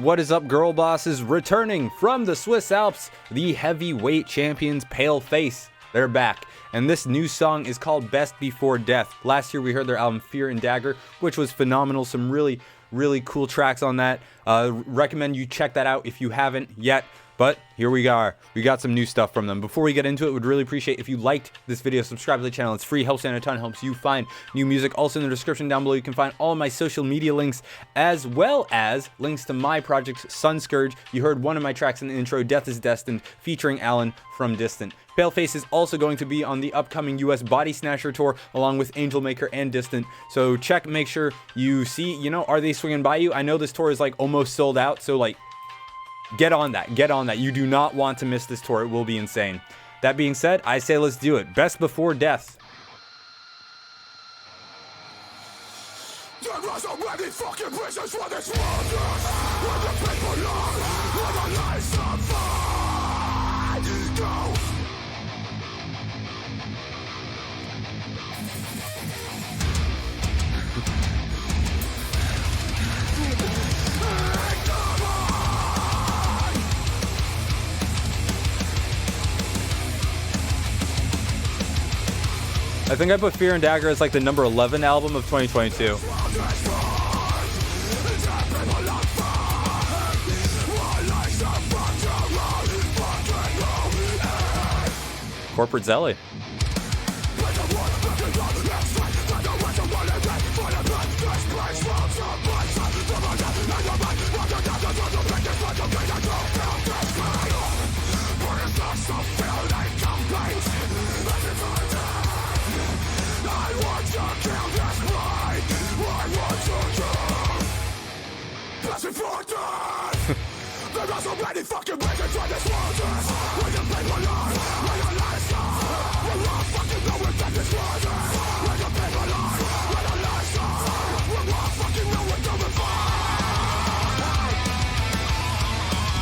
what is up, girl bosses? Returning from the Swiss Alps, the heavyweight champions Paleface. They're back, and this new song is called Best Before Death. Last year we heard their album Fear and Dagger, which was phenomenal. Some really cool tracks on that. Recommend you check that out if you haven't yet. But here we are. We got some new stuff from them. Before we get into it, would really appreciate if you liked this video, subscribe to the channel. It's free, helps out a ton, helps you find new music. Also in the description down below, you can find all of my social media links, as well as links to my project, Sunscourge. You heard one of my tracks in the intro, Death is Destined, featuring Alan from Distant. Paleface is also going to be on the upcoming US Body Snatcher tour, along with Angel Maker and Distant. So check, make sure you see, are they swinging by you? I know this tour is like almost sold out, so like, get on that. You do not want to miss this tour. It will be insane. That being said, I say let's do it. Best Before Death. I think I put Fear and Dagger as like the number 11 album of 2022. Corporate Zelly.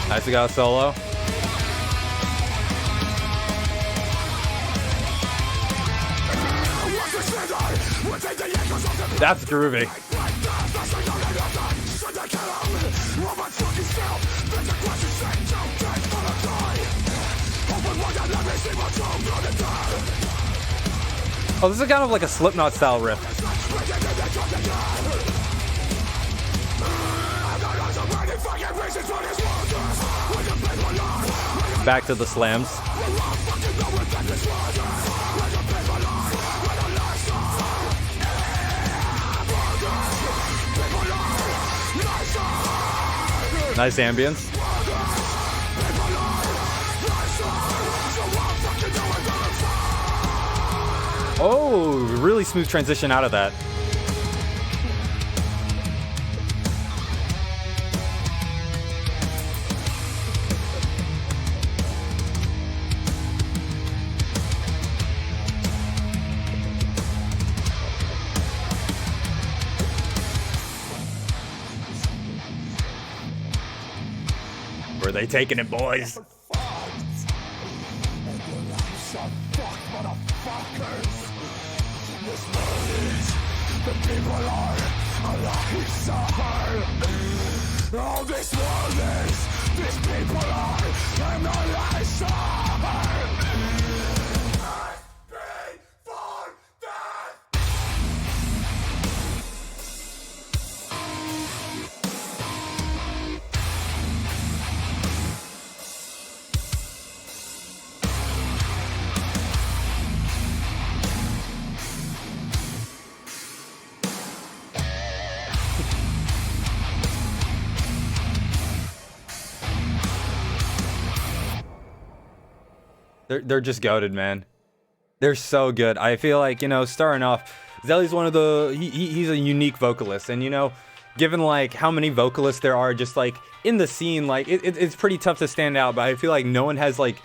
Nice, got a solo. That's groovy. Oh, this is kind of like a Slipknot style riff. Back to the slams. Nice ambience. Oh, really smooth transition out of that. Where are they taking it, boys? The people are alive. All this world is, these people are annihilation. Before death. They're just goated, man. They're so good. I feel like, starting off, Zelly's one of the he's a unique vocalist, and given like how many vocalists there are just like in the scene, like it's pretty tough to stand out, but I feel like no one has like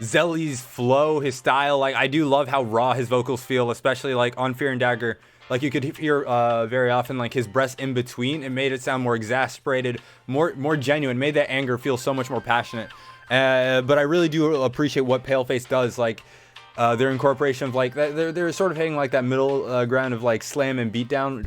Zelly's flow, his style. Like, I do love how raw his vocals feel, especially like on Fear and Dagger. Like, you could hear very often like his breaths in between. It made it sound more exasperated, more genuine, made that anger feel so much more passionate. But I really do appreciate what Paleface does, like their incorporation of like they're sort of hitting like that middle ground of like slam and beatdown.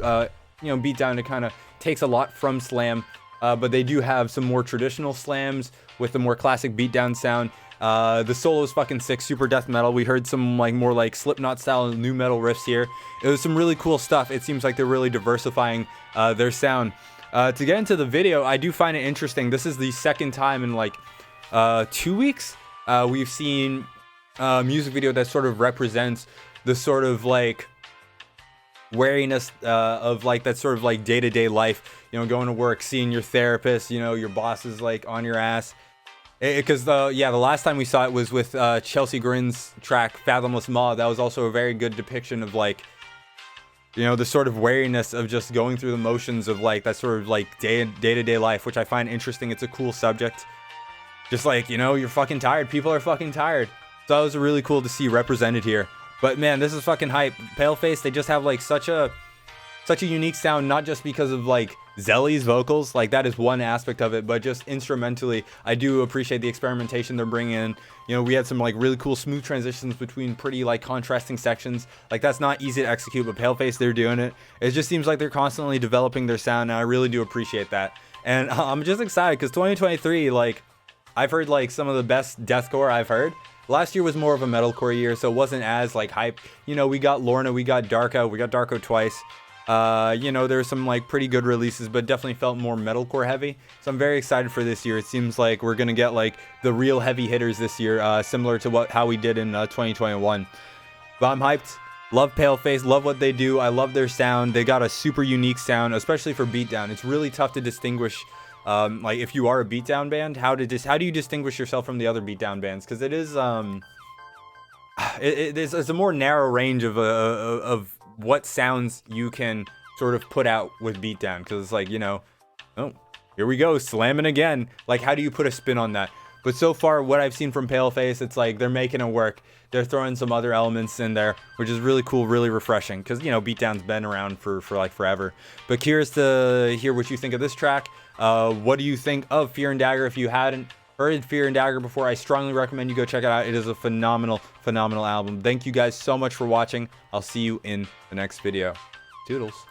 Beatdown, it kind of takes a lot from slam, but they do have some more traditional slams with the more classic beatdown sound. The solo is fucking sick, super death metal. We heard some like more like Slipknot style new metal riffs here. It was some really cool stuff. It seems like they're really diversifying their sound. To get into the video, I do find it interesting. This is the second time in like 2 weeks we've seen a music video that sort of represents the sort of like wariness of like that sort of like day-to-day life, you know, going to work, seeing your therapist, you know, your boss is like on your ass. Because the last time we saw it was with Chelsea Grin's track Fathomless Maw. That was also a very good depiction of like, you know, the sort of wariness of just going through the motions of like that sort of like day-to-day life, which I find interesting. It's a cool subject. Just like, you know, you're fucking tired. People are fucking tired. So that was really cool to see represented here. But man, this is fucking hype. Paleface, they just have like such a unique sound, not just because of like Zelly's vocals, like that is one aspect of it, but just instrumentally, I do appreciate the experimentation they're bringing in. You know, we had some like really cool smooth transitions between pretty like contrasting sections. Like that's not easy to execute, but Paleface, they're doing it. It just seems like they're constantly developing their sound, and I really do appreciate that. And I'm just excited because 2023, like I've heard like some of the best deathcore I've heard. Last year was more of a metalcore year, so it wasn't as like hype. You know, we got Lorna, we got Darko twice. You know, there's some like pretty good releases, but definitely felt more metalcore heavy. So I'm very excited for this year. It seems like we're gonna get like the real heavy hitters this year, similar to how we did in 2021. But I'm hyped. Love Paleface, love what they do. I love their sound. They got a super unique sound, especially for beatdown. It's really tough to distinguish. Like if you are a beatdown band, how do you distinguish yourself from the other beatdown bands? Because it is it's a more narrow range of what sounds you can sort of put out with beatdown. Because it's like, you know, oh, here we go, slamming again. Like, how do you put a spin on that? But so far, what I've seen from Paleface, it's like they're making it work. They're throwing some other elements in there, which is really cool, really refreshing. Because, you know, beatdown's been around for like forever. But curious to hear what you think of this track. What do you think of Fear and Dagger? If you hadn't heard Fear and Dagger before, I strongly recommend you go check it out. It is a phenomenal album. Thank you guys so much for watching. I'll see you in the next video. Toodles.